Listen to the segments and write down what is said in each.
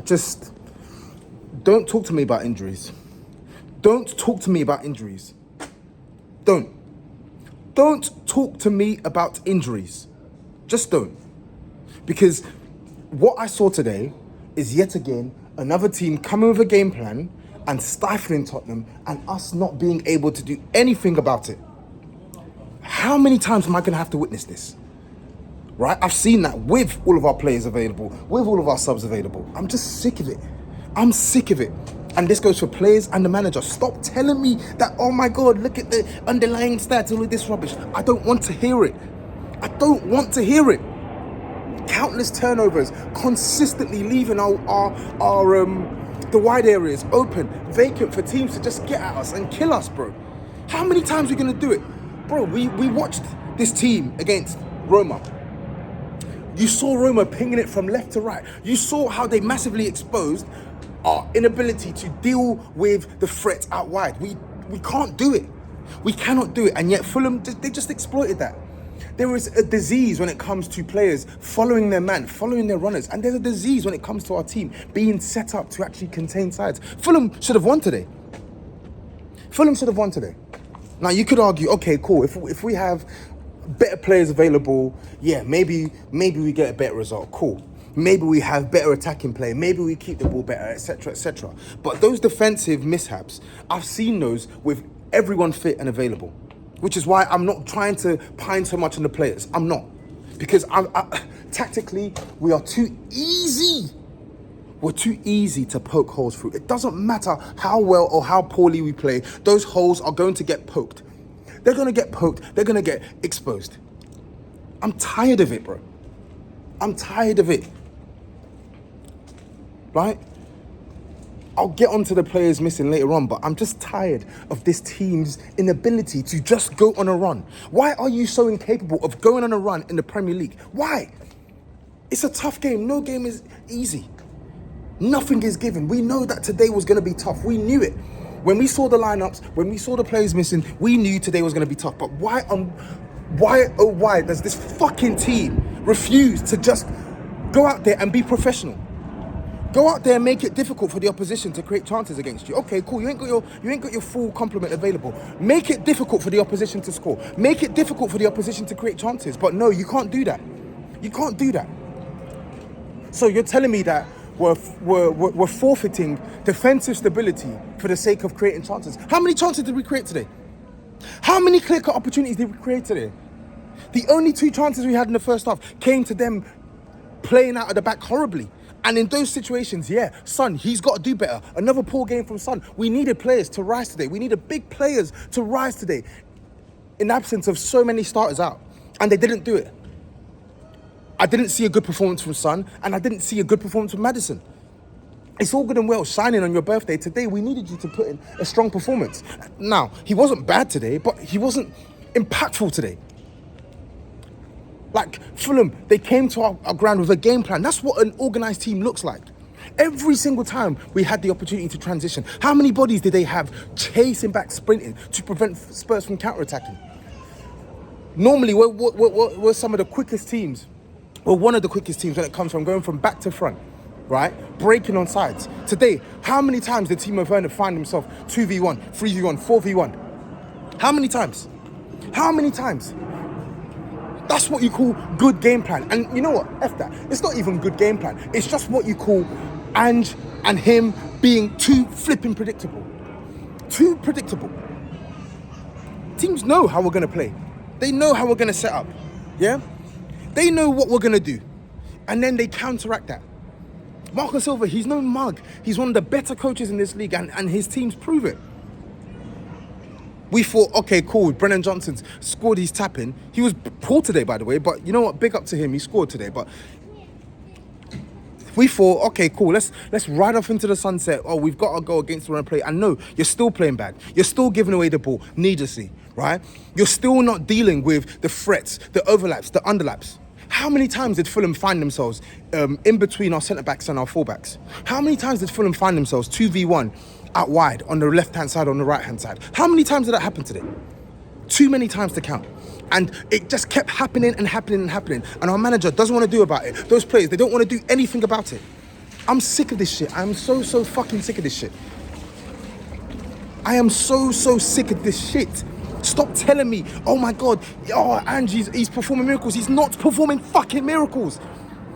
Don't talk to me about injuries. Don't talk to me about injuries. Don't talk to me about injuries. Just don't. Because what I saw today is yet again another team coming with a game plan and stifling Tottenham and us not being able to do anything about it. How many times am I going to have to witness this? Right? I've seen that with all of our players available, with all of our subs available. I'm just sick of it. I'm sick of it. And this goes for players and the manager. Stop telling me that, oh my God, look at the underlying stats, all of this rubbish. I don't want to hear it. I don't want to hear it. Countless turnovers, consistently leaving the wide areas open, vacant for teams to just get at us and kill us, bro. How many times are we going to do it? Bro, we watched this team against Roma. You saw Roma pinging it from left to right. You saw how they massively exposed our inability to deal with the threat out wide. We can't do it. We cannot do it. And yet Fulham, they just exploited that. There is a disease when it comes to players following their man, following their runners. And there's a disease when it comes to our team being set up to actually contain sides. Fulham should have won today. Now, you could argue, okay, cool. If we have better players available, yeah, maybe we get a better result. Cool. Maybe we have better attacking play. Maybe we keep the ball better, etc., etc. But those defensive mishaps, I've seen those with everyone fit and available. Which is why I'm not trying to pine so much on the players. I'm not. Because tactically, we are too easy. We're too easy to poke holes through. It doesn't matter how well or how poorly we play. Those holes are going to get poked. They're going to get poked. They're going to get exposed. I'm tired of it, bro. I'm tired of it. Right? I'll get onto the players missing later on, but I'm just tired of this team's inability to just go on a run. Why are you so incapable of going on a run in the Premier League? Why? It's a tough game. No game is easy. Nothing is given. We know that today was going to be tough. We knew it. When we saw the lineups, when we saw the players missing, we knew today was going to be tough. But why does this fucking team refuse to just go out there and be professional? Go out there and make it difficult for the opposition to create chances against you. Okay, cool. You ain't got your full complement available. Make it difficult for the opposition to score. Make it difficult for the opposition to create chances. But no, you can't do that. You can't do that. So you're telling me that we're forfeiting defensive stability for the sake of creating chances. How many chances did we create today? How many clear-cut opportunities did we create today? The only 2 chances we had in the first half came to them playing out of the back horribly. And in those situations, yeah, Son, he's got to do better. Another poor game from Son. We needed players to rise today. We needed big players to rise today in absence of so many starters out. And they didn't do it. I didn't see a good performance from Son, and I didn't see a good performance from Maddison. It's all good and well shining on your birthday. Today, we needed you to put in a strong performance. Now, he wasn't bad today, but he wasn't impactful today. Like Fulham, they came to our ground with a game plan. That's what an organised team looks like. Every single time we had the opportunity to transition, how many bodies did they have chasing back, sprinting to prevent Spurs from counter-attacking? Normally, we're some of the quickest teams. We're one of the quickest teams when it comes from going from back to front, right? Breaking on sides. Today, how many times did Timo Werner find himself 2v1, 3v1, 4v1? How many times? How many times? That's what you call good game plan. And you know what? F that. It's not even good game plan. It's just what you call Ange and him being too flipping predictable. Too predictable. Teams know how we're going to play. They know how we're going to set up. Yeah? They know what we're going to do. And then they counteract that. Marco Silva, he's no mug. He's one of the better coaches in this league, and his teams prove it. We thought, okay, cool, Brennan Johnson's scored his tap-in. He was poor today, by the way, but you know what? Big up to him. He scored today, but we thought, okay, cool, let's ride off into the sunset. Oh, we've got to go against the run play. And no, you're still playing bad. You're still giving away the ball needlessly, right? You're still not dealing with the threats, the overlaps, the underlaps. How many times did Fulham find themselves in between our centre-backs and our full-backs? How many times did Fulham find themselves 2v1 out wide on the left-hand side, on the right-hand side? How many times did that happen today? Too many times to count. And it just kept happening and happening and happening. And our manager doesn't want to do about it. Those players, they don't want to do anything about it. I'm sick of this shit. I'm so fucking sick of this shit. I am so sick of this shit. Stop telling me, oh my God, oh, Angie's, he's performing miracles. He's not performing fucking miracles.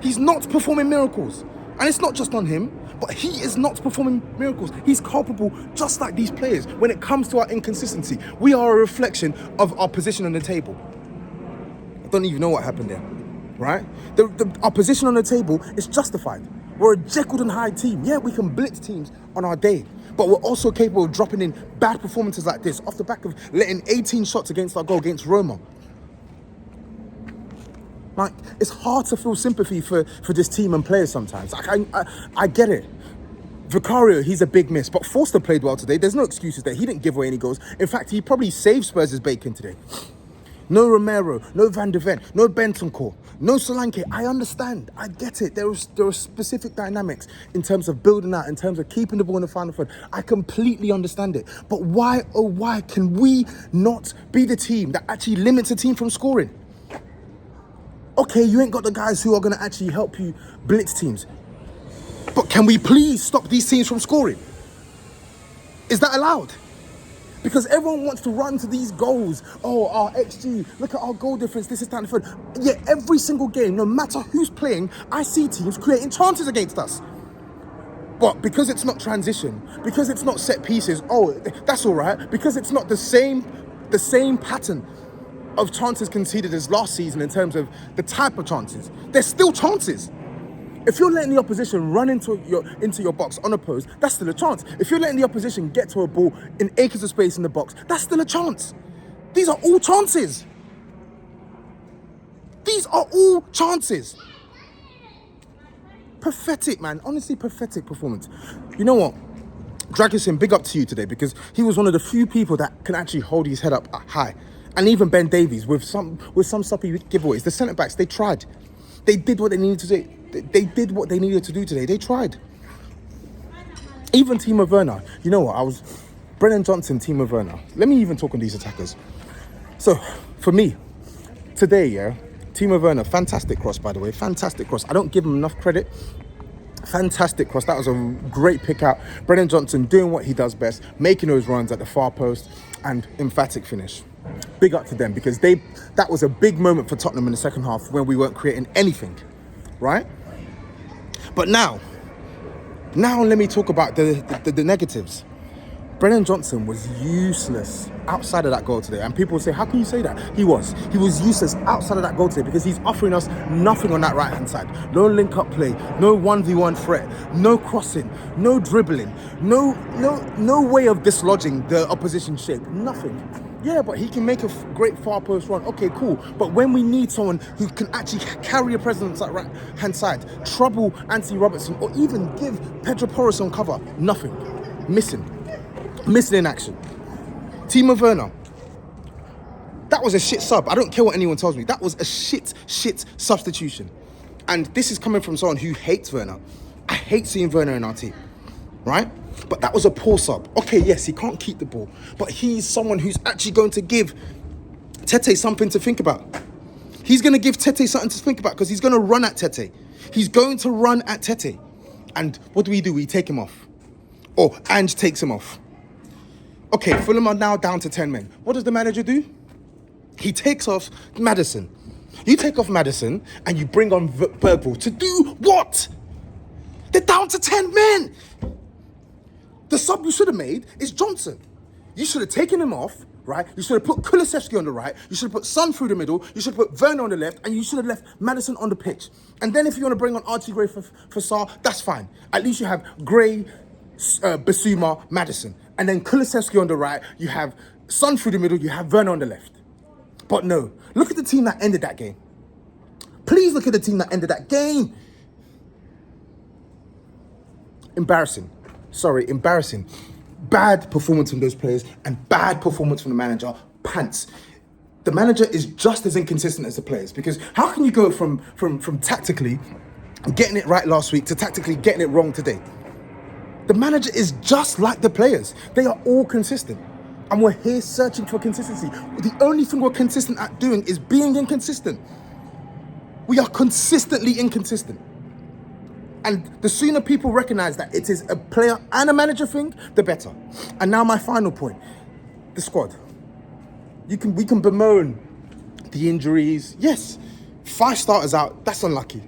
He's not performing miracles. And it's not just on him, but he is not performing miracles. He's culpable, just like these players. When it comes to our inconsistency, we are a reflection of our position on the table. I don't even know what happened there, right? Our position on the table is justified. We're a Jekyll and Hyde team. Yeah, we can blitz teams on our day, but we're also capable of dropping in bad performances like this off the back of letting 18 shots against our goal against Roma. Like, it's hard to feel sympathy for this team and players sometimes. Like, I get it. Vicario, he's a big miss, but Forster played well today. There's no excuses there. He didn't give away any goals. In fact, he probably saved Spurs' bacon today. No Romero, no Van de Ven, no Bentancur, no Solanke. I understand. I get it. There are specific dynamics in terms of building out, in terms of keeping the ball in the final third. I completely understand it. But why, oh why, can we not be the team that actually limits a team from scoring? Okay, you ain't got the guys who are going to actually help you blitz teams. But can we please stop these teams from scoring? Is that allowed? Because everyone wants to run to these goals. Oh, our XG, look at our goal difference, this is down the field. Yet every single game, no matter who's playing, I see teams creating chances against us. But because it's not transition, because it's not set pieces, oh, that's all right. Because it's not the same pattern of chances conceded as last season in terms of the type of chances. There's still chances. If you're letting the opposition run into your box unopposed, that's still a chance. If you're letting the opposition get to a ball in acres of space in the box, that's still a chance. These are all chances. These are all chances. Pathetic, man. Honestly, pathetic performance. You know what? Dragusin, big up to you today, because he was one of the few people that can actually hold his head up high. And even Ben Davies with some sloppy giveaways. The centre-backs, they tried. They did what they needed to do. They did what they needed to do today. They tried. Even Timo Werner. You know what? Brennan Johnson, Timo Werner. Let me even talk on these attackers. So, for me, today, yeah, Timo Werner, fantastic cross, by the way. Fantastic cross. I don't give him enough credit. Fantastic cross. That was a great pick out. Brennan Johnson doing what he does best, making those runs at the far post, and emphatic finish. Big up to them, because that was a big moment for Tottenham in the second half when we weren't creating anything, right? But now let me talk about the negatives. Brennan Johnson was useless outside of that goal today. And people say, how can you say that? He was useless outside of that goal today, because he's offering us nothing on that right-hand side. No link-up play, no 1v1 threat, no crossing, no dribbling, no way of dislodging the opposition shape, nothing. Yeah, but he can make a great far post run. Okay, cool. But when we need someone who can actually carry a presence at right-hand side, trouble Anthony Robertson, or even give Pedro Porras on cover, nothing. Missing in action. Timo Werner, that was a shit sub. I don't care what anyone tells me. That was a shit substitution. And this is coming from someone who hates Werner. I hate seeing Werner in our team, right? But that was a poor sub. Okay, yes, he can't keep the ball, but he's someone who's actually going to give Tete something to think about. He's going to give Tete something to think about, because he's going to run at Tete. He's going to run at Tete. And what do? We take him off. Or Ange takes him off. Okay, Fulham are now down to 10 men. What does the manager do? He takes off Maddison. You take off Maddison and you bring on Bergvall to do what? They're down to 10 men. The sub you should have made is Johnson. You should have taken him off, right? You should have put Kulusevski on the right. You should have put Son through the middle. You should have put Werner on the left. And you should have left Maddison on the pitch. And then if you want to bring on Archie Gray for Sarr, that's fine. At least you have Gray, Basuma, Maddison. And then Kulusevski on the right. You have Son through the middle. You have Werner on the left. But no, look at the team that ended that game. Please look at the team that ended that game. Embarrassing. Bad performance from those players and bad performance from the manager. Pants. The manager is just as inconsistent as the players, because how can you go from tactically getting it right last week to tactically getting it wrong today? The manager is just like the players. They are all consistent. And we're here searching for consistency. The only thing we're consistent at doing is being inconsistent. We are consistently inconsistent. And the sooner people recognise that it is a player and a manager thing, the better. And now my final point, the squad. We can bemoan the injuries. Yes, 5 starters out, that's unlucky.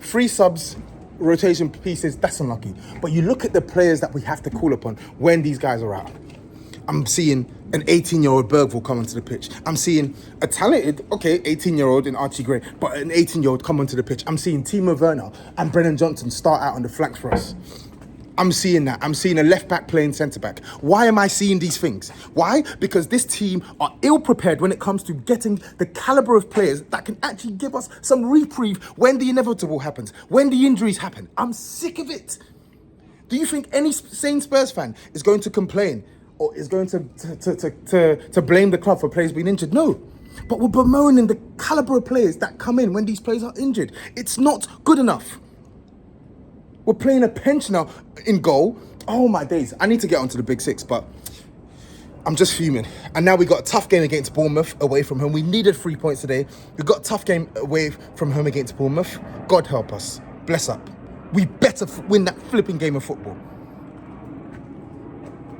3 subs, rotation pieces, that's unlucky. But you look at the players that we have to call upon when these guys are out. I'm seeing an 18-year-old Bergvall come onto the pitch. I'm seeing a talented, 18-year-old in Archie Gray, but an 18-year-old come onto the pitch. I'm seeing Timo Werner and Brennan Johnson start out on the flanks for us. I'm seeing that. I'm seeing a left-back playing centre-back. Why am I seeing these things? Why? Because this team are ill-prepared when it comes to getting the calibre of players that can actually give us some reprieve when the inevitable happens, when the injuries happen. I'm sick of it. Do you think any sane Spurs fan is going to complain or is going to blame the club for players being injured? No. But we're bemoaning the calibre of players that come in when these players are injured. It's not good enough. We're playing a pensioner in goal. Oh my days. I need to get onto the big 6, but I'm just fuming. And now we got a tough game against Bournemouth away from home. We needed 3 points today. We got a tough game away from home against Bournemouth. God help us. Bless up. We better win that flipping game of football.